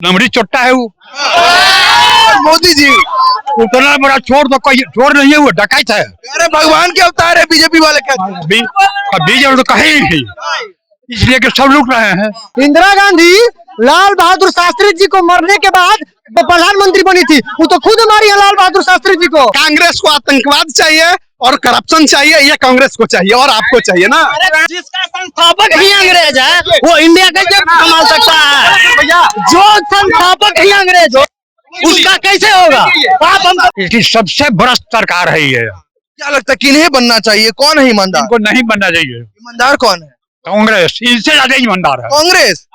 नमरी चोट्टा है वो। मोदी जी उतना बड़ा चोर तो कोई चोर नहीं है, वो डकैत है। अरे भगवान के अवतार है बीजेपी वाले कहते हैं। बीजेपी तो कहे ही नहीं, इसलिए कि सब लूट रहे हैं। इंदिरा गांधी लाल बहादुर शास्त्री जी को मरने के बाद प्रधानमंत्री बनी थी, वो तो खुद मारी है लाल बहादुर शास्त्री जी को। कांग्रेस को आतंकवाद चाहिए और करप्शन चाहिए, ये कांग्रेस को चाहिए और आपको चाहिए ना। जिसका संस्थापक ही अंग्रेज है वो इंडिया कैसे संभाल सकता है? जो संस्थापक ही अंग्रेज हो उसका कैसे होगा? आप हम इसकी सबसे भ्रष्ट सरकार है ये। क्या लगता है किन्हें बनना चाहिए? कौन है ईमानदार? इनको नहीं बनना चाहिए। ईमानदार कौन है? कांग्रेस इनसे ज्यादा ईमानदार है। कांग्रेस।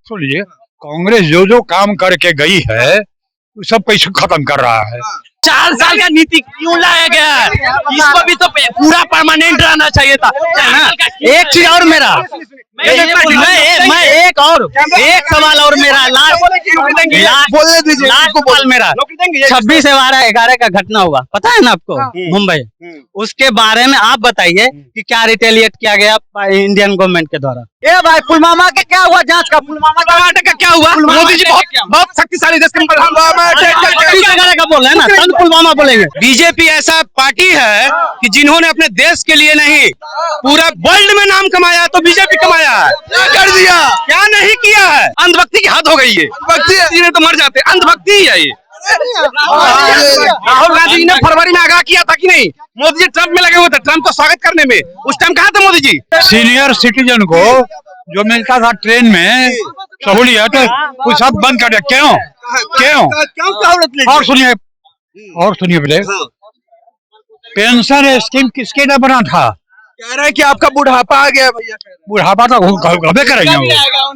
सुनिए, कांग्रेस जो जो काम करके गई है वो सब पैसे खत्म कर रहा है। 4 साल का नीति क्यों लाया गया है? इसको भी तो पूरा परमानेंट रहना चाहिए था ना। एक चीज और मेरा मैं एक सवाल और मेरा बोलने दीजिए लास्ट सवाल मेरा 26/11 का घटना हुआ, पता है ना आपको? मुंबई, उसके बारे में आप बताइए कि क्या रिटेलिएट किया गया इंडियन गवर्नमेंट के द्वारा। ए भाई, पुलवामा के क्या हुआ? जांच का पुलवामा का क्या हुआ? मोदी जी बहुत शक्तिशाली देश के प्रधानमंत्री का बोल रहे हैं ना, तब पुलवामा बोलेंगे। बीजेपी ऐसा पार्टी है कि जिन्होंने अपने देश के लिए नहीं पूरा वर्ल्ड में नाम कमाया, तो बीजेपी कमाया है। क्या कर दिया? क्या नहीं किया है? अंधभक्ति की हद हो गई है। अंधभक्ति ने तो मर जाते, अंधभक्ति ही है ये। राहुल गांधी जी ने फरवरी में आगाह किया था कि नहीं? मोदी जी ट्रंप में लगे हुए थे, ट्रंप को स्वागत करने में। उस टाइम कहाँ थे मोदी जी? सीनियर सिटीजन को जो मिलता था ट्रेन में सहूलियत, वो सब बंद कर दिया। क्यों? और सुनिए पहले, पेंशन स्कीम किसके लिए बना था? कह रहे हैं कि आपका बुढ़ापा आ गया भैया। बुढ़ापा तो गबे करेंगे वो।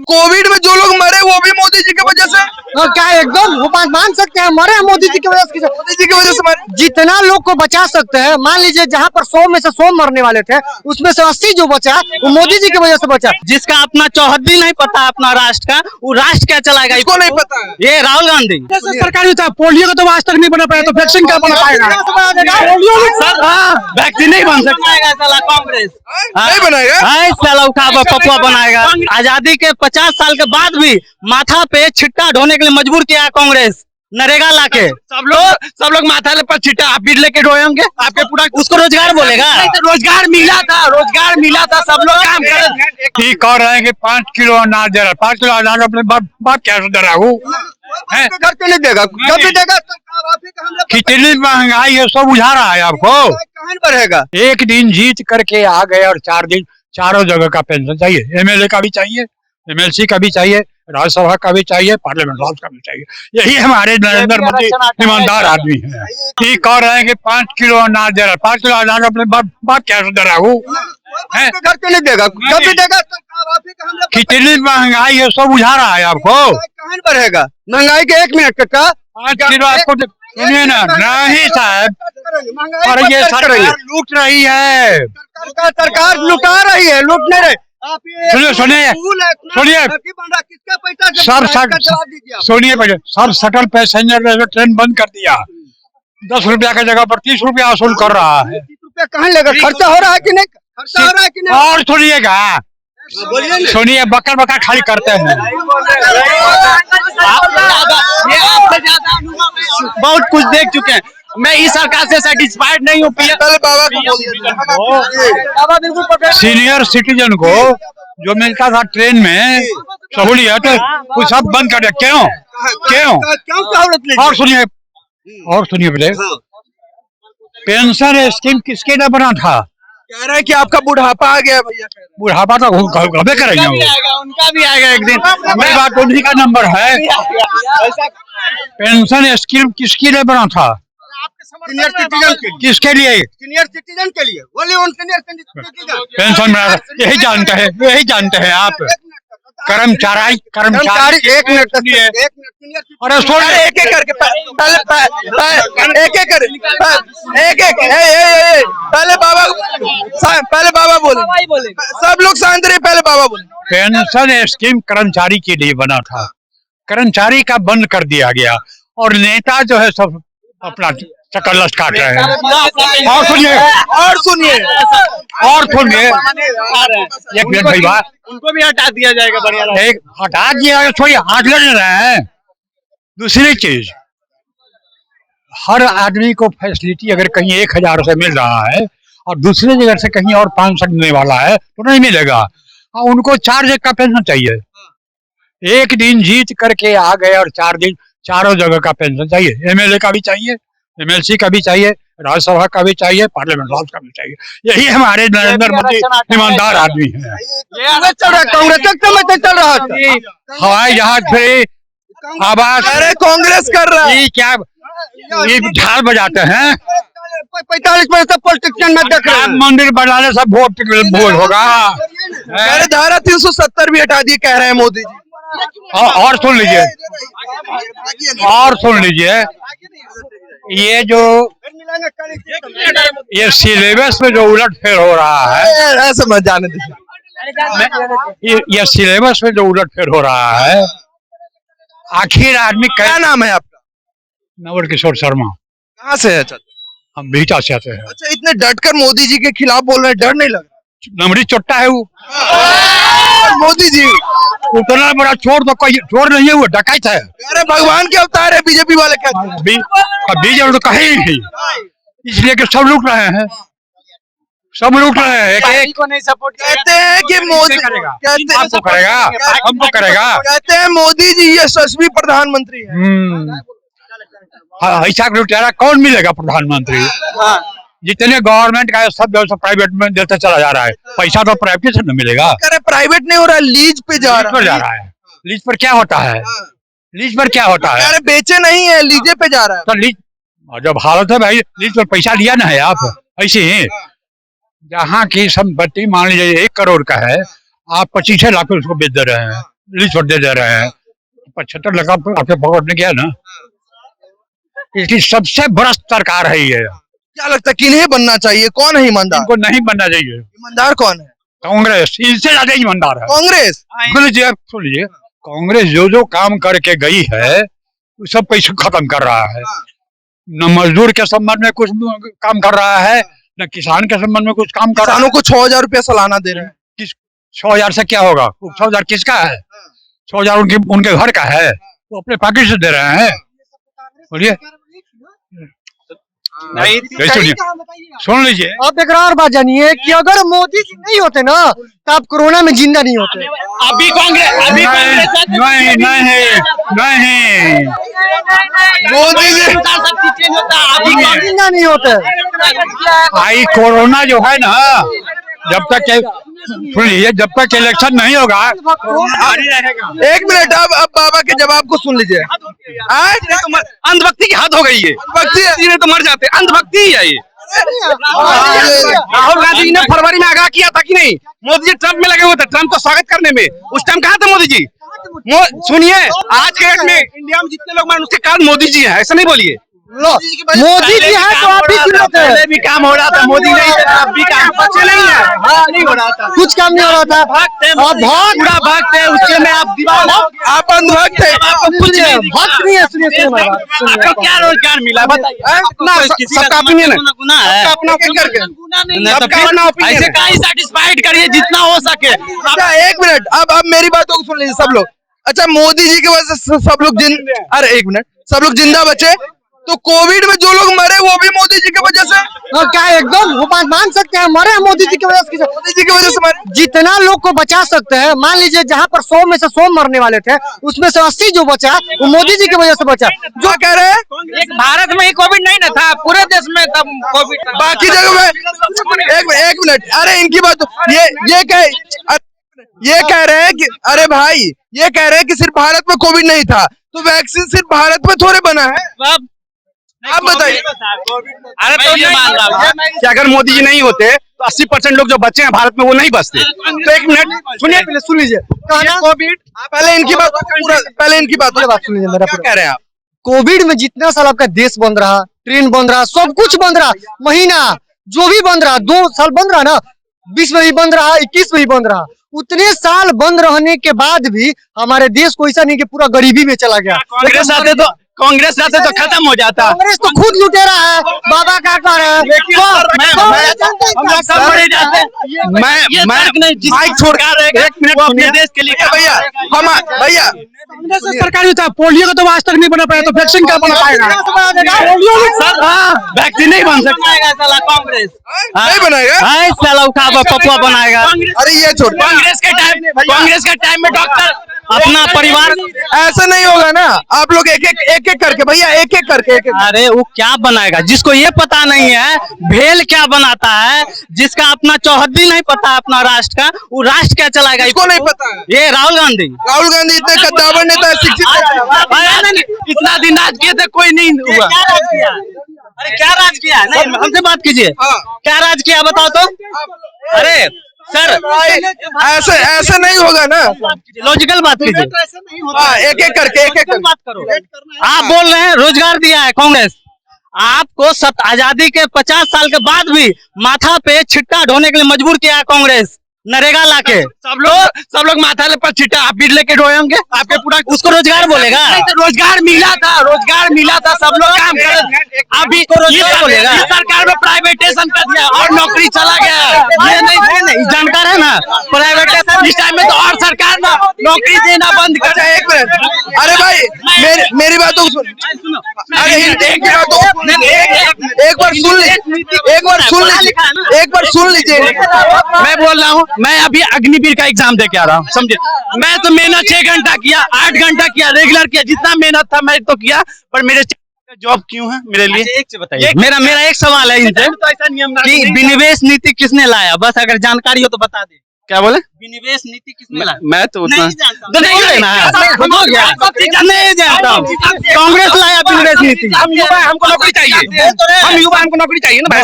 कोविड में जो लोग मरे वो भी मोदी जी की वजह से। क्या एकदम वो बात मान सकते हैं? मरे मोदी जी की वजह से। मोदी जी की वजह से मरे। जितना लोग को बचा सकते हैं, मान लीजिए जहाँ पर 100 में से 100 मरने वाले थे, उसमें से 80 जो बचा वो मोदी जी की वजह से बचा। जिसका अपना चौहद्दी नहीं पता अपना राष्ट्र का, वो राष्ट्र क्या चलाएगा? इसको नहीं पता है। ये राहुल गांधी सरकारी था, पोलियो का तो आज तक नहीं बना पाया, तो वैक्सीन क्या बना पाएगा? वैक्सीन नहीं बन सकता साला कांग्रेस। नहीं बनाएगा। साला उठा पपुआ बनाएगा। आजादी के 50 साल के बाद भी माथा पे छिट्टा ढोने के लिए मजबूर किया कांग्रेस, नरेगा लाके। सब लोग माथा पर छिट्टा आप भी लेके ढोए होंगे। आपके पूरा उसको रोजगार बोलेगा? रोजगार मिला था, सब लोग काम कर। ठीक कह रहे हैं कि 5 किलो अनाज दे रहा है। 5 किलो अनाज अपने बाप कैसे दे रहा है वो? घर पे नहीं देगा, कभी देगा? कितनी महंगाई है, सब बुझा रहा है आपको। कहाँ पर रहेगा? एक दिन जीत करके आ गए और 4 दिन चारों जगह का पेंशन चाहिए। एमएलए का भी चाहिए, एमएलसी का भी चाहिए, राज्यसभा का भी चाहिए, पार्लियामेंट हाउस का भी चाहिए। यही हमारे नरेंद्र मोदी ईमानदार आदमी है। ठीक कह रहे हैं कि 5 किलो अनाज दे रहा है। 5 किलो अनाज अपने बाप कैसे दे रहा है वो? घर पे नहीं देगा, कभी देगा? कितनी महंगाई है, सब बुझा रहा है आपको। कहाँ पर रहेगा महंगाई के? 1 मिनट का 5 किलो आपको सुनिए ना। नहीं साहब, और ये सरकार लूट रही है। सरकार लुटा रही है, लूट नहीं रही। सुनिए सुनिए पहले, सब शटल पैसेंजर ट्रेन बंद कर दिया। 10 रुपया की जगह पर 30 रुपया वसूल कर रहा है। 30 रुपया कहाँ लेगा? खर्चा हो रहा है कि नहीं? खर्चा हो रहा है कि नहीं? और सुनिएगा, सुनिए, बकर खाली करते हैं। बहुत कुछ देख चुके हैं। मैं इस सरकार से सेटिस्फाइड नहीं हूँ। सीनियर सिटीजन को जो मिलता था ट्रेन में सहूलियत, वो सब बंद कर दिया। क्यों? और सुनिए पहले, पेंशन स्कीम किसके लिए बना था? कह रहे हैं कि आपका बुढ़ापा आ गया भैया। बुढ़ापा तो गबे करेंगे वो। उनका भी आएगा एक दिन। मेरी बात उन्हीं का नंबर है। पेंशन स्कीम किसके लिए बना था? सीनियर सिटीजन के लिए। किसके लिए? सीनियर सिटीजन के लिए। पेंशन बना, यही जानते हैं आप। कर्मचारी एक मिनट अरे सुन, एक करके पहले बाबा बोले। सब लोग शांत रहे, पहले बाबा बोले। पेंशन स्कीम कर्मचारी के लिए बना था, कर्मचारी का बंद कर दिया गया और नेता जो है सब अपना चक्कर लट काट रहे हैं। और सुनिए एक मिनट भैया, उनको भी हटा दिया जाएगा, बढ़िया एक हटा दिया, थोड़ी हाथ लड़ रहे हैं। दूसरी चीज, हर आदमी को फैसिलिटी अगर कहीं 1000 से मिल रहा है और दूसरे जगह से कहीं और 500 मिलने वाला है तो नहीं मिलेगा। उनको 4 जगह का पेंशन चाहिए। एक दिन जीत करके आ गए और 4 दिन चारों जगह का पेंशन चाहिए। एमएलए का भी चाहिए, एमएलसी का भी चाहिए, राज्यसभा का भी चाहिए, पार्लियामेंट हाउस का भी चाहिए। यही हमारे नरेंद्र मोदी ईमानदार आदमी है। कांग्रेस चल रहा था, हवाई जहाज फ्री, आवास, अरे कांग्रेस कर रहा है। ये क्या ये ढाल बजाते हैं? 45% पॉलिटिशियन में देख रहे हैं। मंदिर बनाने से वोट होगा। अरे धारा 370 भी हटा दी कह रहे हैं मोदी जी। और सुन लीजिए, ये जो ये सिलेबस में जो उलटफेर हो रहा है, ऐसे मत जाने दीजिए। ये सिलेबस में जो उलटफेर हो रहा है, आखिर आदमी क्या नाम है आपका? नवल किशोर शर्मा। कहाँ से है? हम बीटा से आते हैं। अच्छा, इतने डटकर मोदी जी के खिलाफ बोल रहे हैं, डर नहीं लग रहा? नमरी चोट्टा है वो। मोदी जी उतना बड़ा चोर तो कोई चोर नहीं है, वो डकैत है। अरे भगवान के अवतार है बीजेपी वाले कहते हैं। बीजेपी तो कहीं नहीं, इसलिए कि सब लूट रहे हैं, सब लूट रहे हैं। को नहीं सपोर्ट कहते हैं कि मोदी आपको करेगा, हमको करेगा। कहते हैं मोदी जी यशस्वी प्रधानमंत्री है। ऐसा लुटेरा कौन मिलेगा प्रधानमंत्री? जितने गवर्नमेंट का सब व्यवस्था प्राइवेट में देता चला जा रहा है, पैसा तो प्राइवेट से न मिलेगा। प्राइवेट नहीं हो रहा, लीज पे जा रहा है। लीज पर क्या होता है? लीज पर क्या होता है? अरे बेचे नहीं है, लीजे पे जा रहा है। तो लीज जब हालत है भाई, लीज पर पैसा लिया ना है आप। ऐसे ही जहाँ की संपत्ति मान लीजिए 1 करोड़ का है, आप 25 लाख उसको बेच दे रहे हैं, लीज पर दे रहे हैं, 75 लाख आपके पकड़ने गया ना। इसकी सबसे भ्रष्ट सरकार है ये। क्या लगता है किन्हें बनना चाहिए? कौन है ईमानदार? इनको नहीं बनना चाहिए। ईमानदार कौन है? कांग्रेस इनसे ज्यादा ईमानदार है। कांग्रेस सुन लीजिए, कांग्रेस जो काम करके गई है वो सब पैसे खत्म कर रहा है। न मजदूर के संबंध में कुछ काम कर रहा है, न किसान के संबंध में कुछ काम कर रहा है। किसानों को 6,000 रुपया सालाना दे रहे हैं। 6,000 से क्या होगा? 6,000 किसका है? 6,000 उनके घर का है, वो अपने पॉकेट से दे रहे हैं। बोलिए, सुन लीजिए। आप एक और बात जानिए कि अगर मोदी जी नहीं होते ना तो आप कोरोना में जिंदा नहीं होते। अभी कांग्रेस नहीं मोदी जी जिंदा नहीं होते। आई कोरोना जो है ना, जब तक सुन लीजिए, जब तक इलेक्शन नहीं होगा जारी रहेगा। 1 मिनट, अब बाबा के जवाब को सुन लीजिए। अंधभक्ति की हद हो गई है। भक्ति ने तो मर जाते, अंधभक्ति ही है ये। राहुल गांधी जी ने फरवरी में आगाह किया था कि नहीं? मोदी जी ट्रंप में लगे हुए थे, ट्रंप को स्वागत करने में। उस टाइम कहाँ थे मोदी जी? सुनिए, आज के डेट में इंडिया में जितने लोग मरे उसके कारण मोदी जी है, ऐसा नहीं बोलिए। मोदी जी है तो आप भी पहले भी काम हो रहा था, मोदी नहीं थे अब भी काम नहीं है, नहीं हो रहा था, कुछ काम नहीं हो रहा था। पूरा भागते उसके में आप दीवार, आप अंधभक्त है। कुछ भक्त नहीं है। सुनिए आपको क्या रोजगार मिला बताइए? सबका ओपिनियन है, गुना है, अपना करके ऐसे का ही सेटिस्फाइड करिए जितना हो सके। अच्छा 1 मिनट, अब मेरी बातों को सुन लीजिए सब लोग। अच्छा, मोदी जी की वजह से सब लोग अरे 1 मिनट, सब लोग जिंदा बचे, तो कोविड में जो लोग मरे वो भी मोदी जी की वजह से। क्या एकदम वो बात मान सकते हैं? मरे मोदी जी की वजह से। मोदी जी की वजह से मरे। जितना लोग को बचा सकते हैं, मान लीजिए जहाँ पर 100 में से 100 मरने वाले थे, उसमें से 80 जो बचा वो मोदी जी की वजह से बचा। जो कह रहे हैं एक भारत में ही कोविड नहीं ना था, पूरे देश में तब कोविड, बाकी जगह में। एक मिनट, अरे इनकी बात ये कह रहे हैं कि अरे भाई ये कह रहे हैं कि सिर्फ भारत में कोविड नहीं था, तो वैक्सीन सिर्फ भारत में थोड़े बना है। आप बताइए। अरे तो ये मान रहा हूँ कि अगर मोदी जी नहीं होते तो 80% लोग जो बचे हैं भारत में वो नहीं बचते। तो 1 मिनट सुनिए, पहले सुन लीजिए। कोविड, पहले इनकी बात सुन लीजिए मेरा। क्या कह रहे हैं आप? कोविड में जितना साल आपका देश बंद रहा, ट्रेन बंद रहा, सब कुछ बंद रहा, महीना जो भी बंद रहा, 2 साल बंद रहा ना, 20 में भी बंद रहा, 21 में भी बंद रहा, उतने साल बंद रहने के बाद भी हमारे देश को ऐसा नहीं कि पूरा गरीबी में चला गया। कांग्रेस रहते तो खत्म हो जाता। कांग्रेस तो खुद लुटेरा है, बाबा का कर है। हम लोग सब मरे जाते। मैं माइक छोड़ एक मिनट अपने देश के लिए भैया हम भैया सरकारी था, पोलियो का तो आज तक नहीं बना पाया, तो वैक्सीन क्या बना पाएगा? वैक्सीन नहीं बन सकता साला कांग्रेस नहीं बनाएगा। साला उठा पपुआ बनाएगा। अरे ये छोड़, कांग्रेस के टाइम में डॉक्टर अपना परिवार ऐसा नहीं होगा ना। आप लोग एक एक करके भैया एक एक करके अरे वो क्या बनाएगा जिसको ये पता नहीं है भेल क्या बनाता है, जिसका अपना चौहद्दी नहीं पता है अपना राष्ट्र का, वो राष्ट्र क्या चलाएगा? इसको नहीं पता है। ये राहुल गांधी इतने कद्दावर नेता है, शिक्षित इतना दिन राज किए थे, कोई नहीं हुआ। अरे क्या राज किया? नहीं हमसे बात कीजिए, क्या राज किया बताओ तो। अरे सर ऐसे नहीं होगा ना, लॉजिकल बात कीजिए। एक एक करके बात करो। आप बोल रहे हैं रोजगार दिया है कांग्रेस आपको, आजादी के 50 साल के बाद भी माथा पे छिट्टा ढोने के लिए मजबूर किया है कांग्रेस, नरेगा लाके। सब लोग माथा पर छिट्टा आप भी लेके ढोए होंगे, आपके पूरा उसको रोजगार बोलेगा? तो रोजगार मिला था, सब लोग काम कर। अभी रोजगार बोलेगा? सरकार में प्राइवेटाइजेशन कर दिया और नौकरी चला गया। ये नहीं जानकार है ना, प्राइवेटाइजेशन इस टाइम में तो और सरकार ना नौकरी देना बंद कर। एक मिनट, अरे भाई मेरी बात तो सुन। अरे एक बार सुन लीजिए। मैं बोल रहा हूँ, मैं अभी अग्निवीर का एग्जाम दे के आ रहा हूँ, समझे? मैं तो मेहनत 6 घंटा किया, 8 घंटा किया, रेगुलर किया, जितना मेहनत था मैं तो किया, पर मेरे जॉब क्यों है मेरे लिए? एक से बताइए। मेरा एक सवाल है इनसे कि विनिवेश नीति किसने लाया? बस अगर जानकारी हो तो बता दे। क्या बोले? विनिवेश नीति किसने लाया? मैं तो उतना नहीं लेना है, नहीं जानता हूँ। कांग्रेस लाया विनिवेश नीति। हमको नौकरी चाहिए, हमको नौकरी चाहिए ना भाई।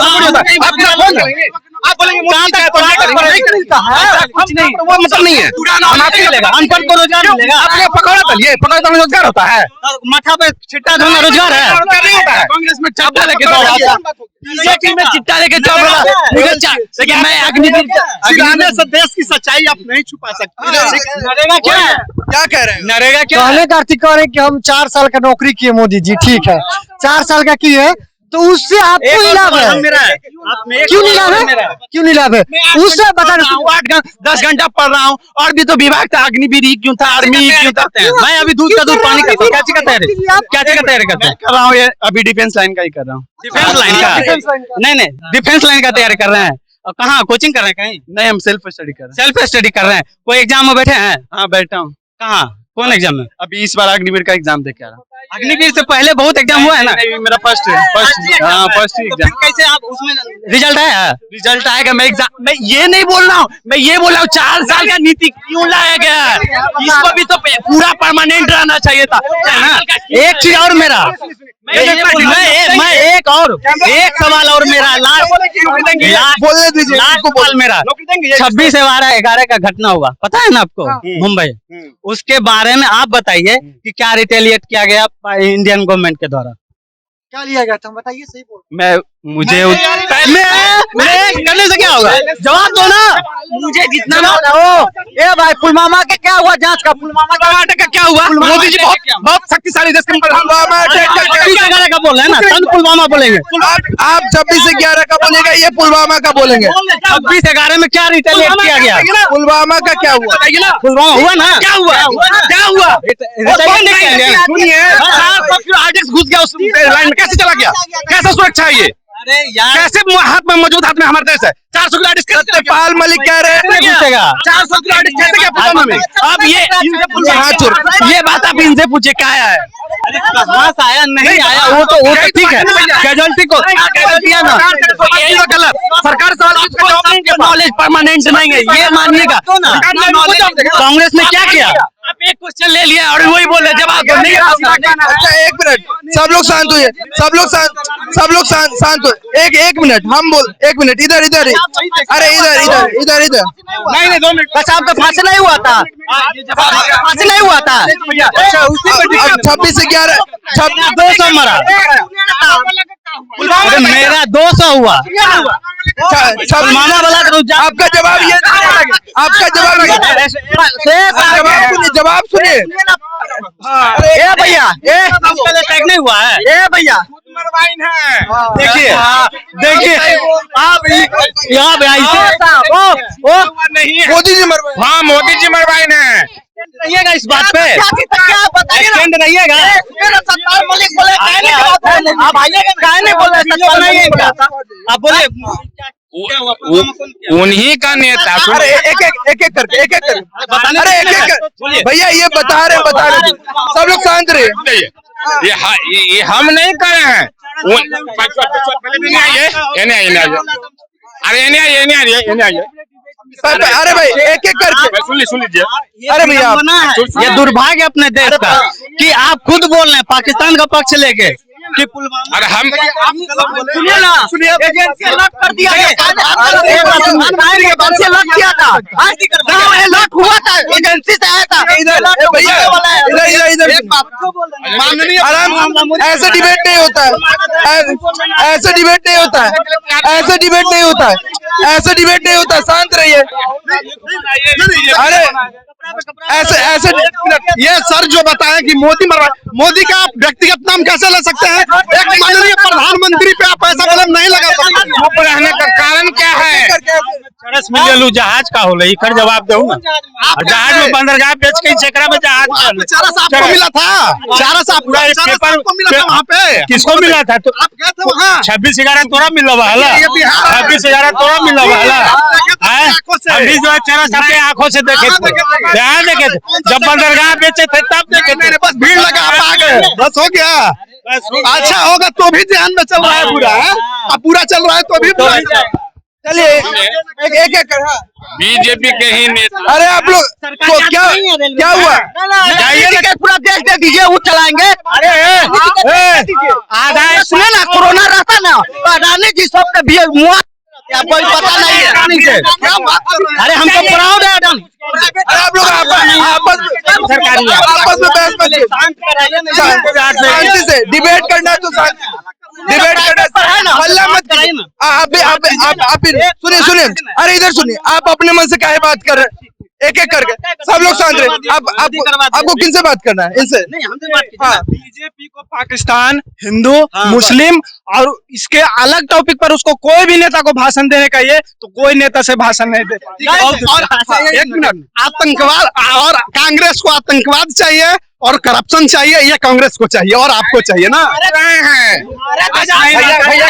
आप बोलेंगे वो मतलब नहीं है, अनपढ़ को रोजगार मिलेगा। आपने पकौड़ा तलिए, पकौड़ा तो रोजगार होता है। माथा पे छिट्टा धोना रोजगार है? कांग्रेस में चिट्टा लेके बीजेपी में चिट्टा लेके लेकिन मैं अग्निवीर से देश की सच्चाई आप नहीं छुपा सकते। नरेगा क्या कह रहे हैं? नरेगा क्या कहने का अर्थ कह रहे हैं कि हम 4 साल का नौकरी किए मोदी जी, ठीक है 4 साल का किए, तो उससे आपको ही लाभ है। क्यों नहीं लाभ है? क्यों नहीं लाभ है? उससे बता 10 घंटा पढ़ रहा हूँ, और भी तो विभाग था, अग्निवीर क्यों था, आर्मी क्यों था? मैं अभी दूध का दूध पानी करता हूँ। क्या चीज का तैयारी कर रहा हूँ? ये अभी डिफेंस लाइन का ही कर रहा हूँ। डिफेंस लाइन का? नहीं, डिफेंस लाइन का तैयारी कर रहे हैं। और कहाँ कोचिंग कर रहे हैं? कहीं नहीं, हम सेल्फ स्टडी कर रहे हैं। कोई एग्जाम में बैठे हैं? हाँ बैठा हूँ। कहाँ, कौन एग्जाम में? अभी इस बार अग्निवीर का एग्जाम दे के आ रहा हूँ। अग्निवीर से पहले बहुत एग्जाम हुआ है ना? मेरा फर्स्ट एग्जाम। कैसे आप उसमें रिजल्ट आया? रिजल्ट आएगा। मैं ये नहीं बोल रहा हूँ, मैं ये बोल रहा हूँ 4 साल का नीति क्यों लाया गया है? इसको भी तो पूरा परमानेंट रहना चाहिए था ना। एक चीज और मेरा, मैं एक सवाल और मेरा बोलने दीजिए। मेरा 26/11 का घटना हुआ, पता है ना आपको? मुंबई, उसके बारे में आप बताइए कि क्या रिटेलिएट किया गया इंडियन गवर्नमेंट के द्वारा? क्या लिया गया था बताइए, सही बोल। मुझे करने से क्या होगा? जवाब दो ना। मुझे जितना ए भाई पुलवामा के क्या हुआ? जांच का पुलवामा का क्या हुआ? मोदी जी बहुत शक्तिशाली देश के का बोल रहे हैं ना, तब पुलवामा बोलेंगे। आप 26/11 का बोलेगा, ये पुलवामा का बोलेंगे। 26/11 में क्या रिटेलिएट किया गया? पुलवामा का क्या हुआ? पुलवामा हुआ ना? क्या हुआ? सुनिए, घुस गया उस लाइन में, कैसे चला गया? कैसे सुरक्षा है ये? अरे यार, कैसे हाथ में मौजूद हाथ में हमारे देश है? 400 किलो सत्यपाल मलिक कह रहे हैं 400 किलो कैसे क्या पुलवामा में? अब ये बात आप इनसे पूछे क्या आया है? कहाँ से आया? नहीं आया वो तो ठीक है, कैजुअलिटी को दिया ना, यही तो गलत। सरकार सवाल नॉलेज परमानेंट नहीं है, ये मानिएगा। कांग्रेस ने क्या किया? आप एक क्वेश्चन ले लिया और वही बोल रहे, जवाब दो नहीं। अच्छा एक मिनट, सब लोग शांत हुए, सब लोग शांत हुए। एक मिनट, हम बोल, एक मिनट, इधर अरे इधर नहीं 2 मिनट बस। आपका फांसी नहीं हुआ था? फांसी नहीं हुआ था? 26/11 200 मरा, मेरा 200 हुआ। आपका जवाब ये, आपका जवाब सुनिए। भैया अटैक नहीं हुआ है? ए भैया देखिए देखिए आप यहाँ पे मोदी जी मरवाए। हाँ मोदी जी मरवाए हैं। रहिएगा इस बात पे, एक्सटेंड रहिएगा। आप बोलिए उन्हीं का नेता। अरे एक एक करके अरे एक भैया ये बता रहे सब लोग शांत रहे। ये हम नहीं कर रहे हैं। अरे भाई एक एक करके सुन लीजिए। अरे भैया ये दुर्भाग्य अपने देश का कि आप खुद बोल रहे हैं पाकिस्तान का पक्ष लेके कि पुलवामा। अरे हम सुनिए ना, एजेंसी लॉक कर दिया गया, लॉक किया था, लॉक हुआ था, एजेंसी से आया था। भैया इधर माननीय आराम, ऐसे डिबेट नहीं होता है, ऐसे डिबेट नहीं होता है, ऐसे डिबेट नहीं होता है, ऐसे डिबेट नहीं होता है, शांत रहिए। अरे ऐसे ये सर जो बताया कि मोदी मरवा, मोदी का आप व्यक्तिगत नाम कैसे ले सकते हैं? एक माननीय प्रधानमंत्री पे आप ऐसा कदम नहीं लगा सकते। चुप रहने का कारण क्या है? चरस मिलू जहाज का हो इकर जवाब दो ना। जहाज में बंदरगाह बेच के चेकरा में जहाज चारा साहब को मिला था, चारा साहब को मिला था वहाँ पे। किसको मिला था? तो आप गए थे वहाँ? 26/11 तोरा मिला वाला, 26/11 तोरा मिला वाला। अभी जो है चरस अपने आंखों से देखे थे, ध्यान देखे थे, जब बंदरगाह बेचे थे तब देखे थे। बस भीड़ लगा, आप आ गए, बस हो गया। अच्छा होगा तो भी ध्यान में चल रहा है पूरा, अब पूरा चल रहा है तो भी बुरा। चलिए एक एक कर। बीजेपी के ही नेता। अरे आप लोग तो क्या हुआ? पूरा देख दे दीजिए, वो चलाएंगे। आधा सुने ना, कोरोना रहता ना अडानी जी सबके भी मुआ, कोई पता नहीं है। अरे हम तो प्राउड है अडानी। अरे आप लोग आपस में बहस मत कीजिए, शांति से डिबेट करना है तो डिबेट करना, हल्ला मत करिए। आप सुनिए, अरे इधर सुनिए, आप अपने मन से काहे बात कर रहे हैं? एक एक करके सब लोग शांत रहे। आपको किनसे बात करना है? इनसे नहीं, हमसे बात कीजिए। हाँ, बीजेपी को पाकिस्तान, हिंदू, मुस्लिम और इसके अलग टॉपिक पर उसको कोई भी नेता को भाषण देने का ये तो कोई नेता से भाषण नहीं देता। और एक मिनट, आतंकवाद और कांग्रेस को आतंकवाद चाहिए और करप्शन चाहिए, ये कांग्रेस को चाहिए और आपको चाहिए ना।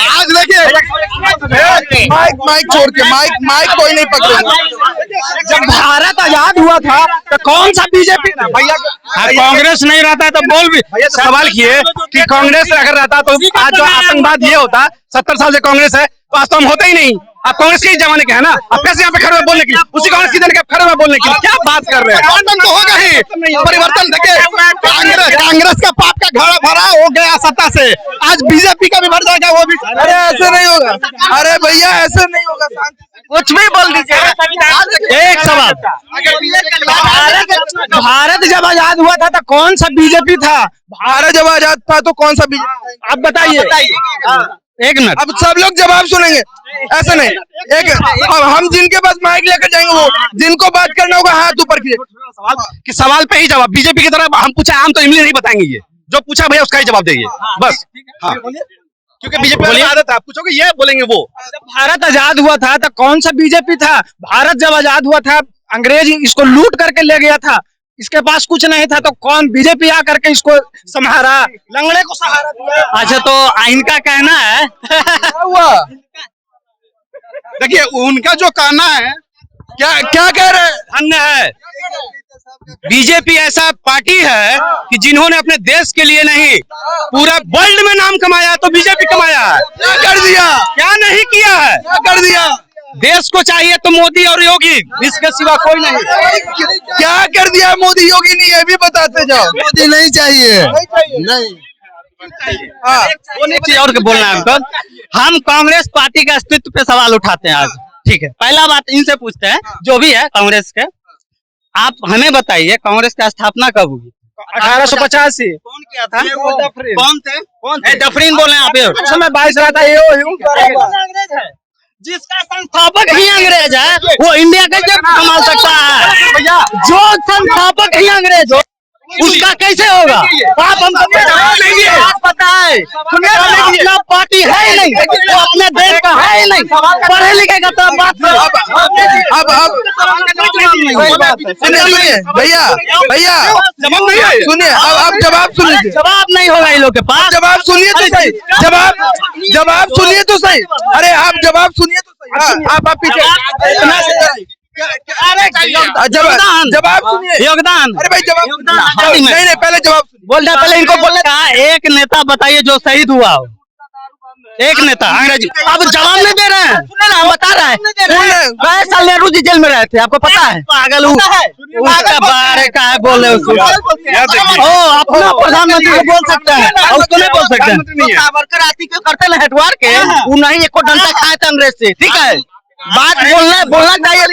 आज देखिए माइक छोड़ के, माइक कोई नहीं पकड़ेगा। जब भारत आजाद हुआ था तो कौन सा बीजेपी था भैया? कांग्रेस नहीं रहता तो बोल भी सवाल किए कि कांग्रेस अगर रहता तो आज जो आतंकवाद ये होता, 70 साल से कांग्रेस है तो आज तो हम होते ही नहीं। आप कांग्रेस के जमाने के है ना, आप कैसे यहाँ पे खड़े हुए बोलने के लिए, उसी कांग्रेस की देने के खड़े हुए बोलने के लिए क्या बात कर रहे हैं? परिवर्तन तो होगा ही, परिवर्तन देखिए कांग्रेस का पाप का घड़ा भरा हो गया सत्ता से, आज बीजेपी का भी भर जाएगा वो भी। अरे ऐसे नहीं होगा, अरे भैया ऐसे नहीं होगा, कुछ भी बोल दीजिए। एक सवाल, भारत जब आजाद हुआ था तो कौन सा बीजेपी था? भारत जब आजाद था तो कौन सा बीजेपी? आप बताइए। एक मिनट, अब सब लोग जवाब सुनेंगे, ऐसे नहीं। एक हम जिनके पास माइक लेकर जाएंगे, वो जिनको बात करना होगा हाथ ऊपर कीजिए। कि सवाल पे ही जवाब, बीजेपी की तरफ हम पूछा, हम तो इमली नहीं बताएंगे, ये जो पूछा भैया उसका ही जवाब देंगे बस। हाँ, क्योंकि बीजेपी वाली आदत है, आप पूछोगे ये बोलेंगे वो। जब भारत आजाद हुआ था तो कौन सा बीजेपी था? भारत जब आजाद हुआ था अंग्रेज इसको लूट करके ले गया था, इसके पास कुछ नहीं था तो कौन बीजेपी आकर के इसको संहारा, लंगड़े को सहारा दिया। अच्छा तो इनका कहना है हुआ देखिए उनका जो कहना है, क्या कह रहे हैं? अन्य है। बीजेपी ऐसा पार्टी है कि जिन्होंने अपने देश के लिए नहीं पूरा वर्ल्ड में नाम कमाया तो बीजेपी कमाया है। क्या कर दिया? क्या नहीं किया है? क्या कर दिया? देश को चाहिए तो मोदी और योगी, इसके सिवा कोई नहीं। क्या कर दिया मोदी योगी ने, ये भी बताते जाओ। मोदी नहीं चाहिए, नहीं। हाँ, एक चीज और बोलना है हमको, हम कांग्रेस पार्टी के अस्तित्व पे सवाल उठाते हैं आज। ठीक है, पहला बात इनसे पूछते हैं जो भी है कांग्रेस के, आप हमें बताइए कांग्रेस की स्थापना कब हुई? 1885। कौन किया था? डफरीन। कौन थे? डफरीन बोल रहे हैं आप? उस समय 22 रहा था ये जिसका संस्थापक ही अंग्रेज है वो इंडिया कैसे संभाल सकता है? जो संस्थापक ही अंग्रेज हो उसका कैसे होगा? आप हमको पता है, अपना पार्टी है ही नहीं, वो अपने देश का है ही नहीं, पढ़े लिखे का तो बात अब सुनिए भैया भैया सुनिए, अब जवाब सुन लीजिए। जवाब नहीं होगा इन लोग के पास। जवाब सुनिए तो सही, जवाब सुनिए तो सही। अरे आप जवाब सुनिए तो सही। हाँ, आप पीछे जवाब सुनिए। योगदान, अरे भाई जवाब नहीं नहीं, पहले जवाब बोलना, पहले इनको बोलने का। एक नेता बताइए जो शहीद हुआ हो, एक नेता अंग्रेजी। अब जवाब नहीं दे रहे हैं, सुने ना, बता रहे हैं 22 साल नेहरू जी जेल में रहे थे, आपको पता है? पागल उसका बारे का है, बोले उसको अपना प्रधानमंत्री को बोल सकते हैं, उसको नहीं बोल सकते हैं। सावरकर आती के करते ना हटवार के, वो नहीं एक डंडा खाए थे अंग्रेज से, ठीक है? बात बोलना चाहिए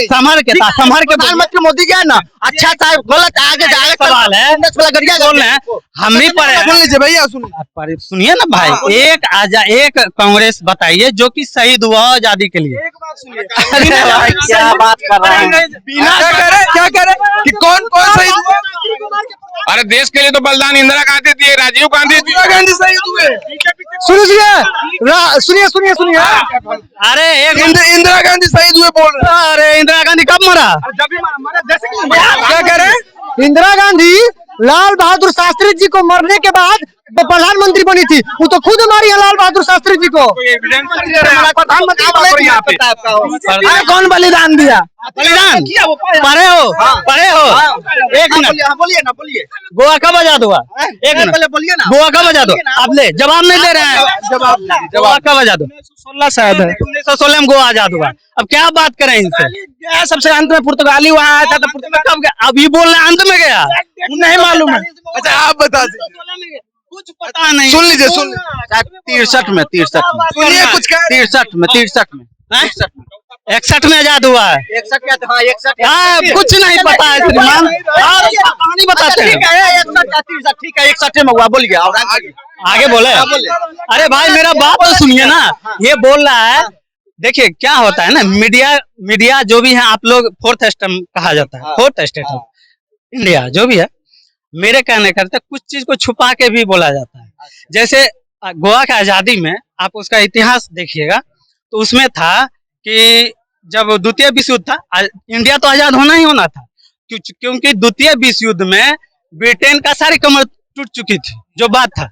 संभल के प्रधानमंत्री मोदी जी है ना, अच्छा साहब गलत आगे सवाल है, बोल रहे हैं हम भी पढ़े। सुन लीजिए भैया, सुनिए ना भाई, एक कांग्रेस बताइए जो कि शहीद हुआ आजादी के लिए। अरे भाई क्या बात कर रहे हैं, क्या करे कि कौन शहीद हुआ? अरे देश के लिए तो बलिदान इंदिरा गांधी दिए, राजीव गांधी शहीद हुए। सुनिए। अरे इंदिरा गांधी शहीद हुए बोल रहे हैं। अरे इंदिरा गांधी कब मरा? क्या कह रहे हैं? इंदिरा गांधी लाल बहादुर शास्त्री जी को मरने के बाद प्रधानमंत्री बनी थी, वो तो खुद मारी है लाल बहादुर शास्त्री जी को। कौन बलिदान दिया? बलिदान पढ़े हो? एक मिनट बोलिए, गोवा कब आजाद हुआ? एक मिनट बोलिए ना, गोवा कब आजाद हुआ? अब ले जवाब नहीं दे रहे हैं, गोवा कब आजाद हुआ? 1916 शायद है, 1916 में गोवा आजाद हुआ। अब क्या बात करें इनसे? सबसे अंत में पुर्तगाली वहाँ आया था, तो पुर्तगाल कब गया? अभी बोल रहे अंत में गया, नहीं मालूम है। अच्छा आप बता दीजिए, कुछ पता नहीं। सुन लीजिए 63 में सुनिए कुछ कह 63 में 61 में आजाद हुआ है। 61 हाँ, कुछ नहीं पता है श्रीमान, कहानी बताते हैं। ठीक है 61 में हुआ, बोल गया और आगे बोले। अरे भाई मेरा बात तो सुनिए ना, ये बोल रहा है। देखिए क्या होता है ना, मीडिया जो भी है, आप लोग फोर्थ स्टेट कहा जाता है, फोर्थ स्टेट ऑफ इंडिया जो भी है, मेरे कहने करते कुछ चीज को छुपा के भी बोला जाता है। जैसे गोवा की आजादी में आप उसका इतिहास देखिएगा, तो उसमें था कि जब द्वितीय विश्व युद्ध था, इंडिया तो आजाद होना ही होना था, क्योंकि द्वितीय विश्व युद्ध में ब्रिटेन का सारी कमर टूट चुकी थी, जो बात था।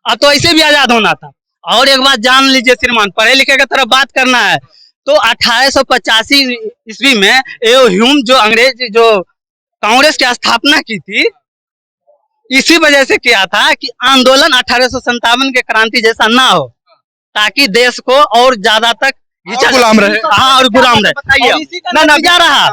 अब तो ऐसे भी आजाद होना था। और एक बात जान लीजिए श्रीमान, पढ़े लिखे की तरफ बात करना है तो 1885 ईस्वी में ह्यूम जो अंग्रेज जो कांग्रेस की स्थापना की थी, इसी वजह से किया था कि आंदोलन 1857 के क्रांति जैसा ना हो, ताकि देश को और ज्यादा तक गुलाम रहे। हाँ, और गुलाम रहे। ना जा रहा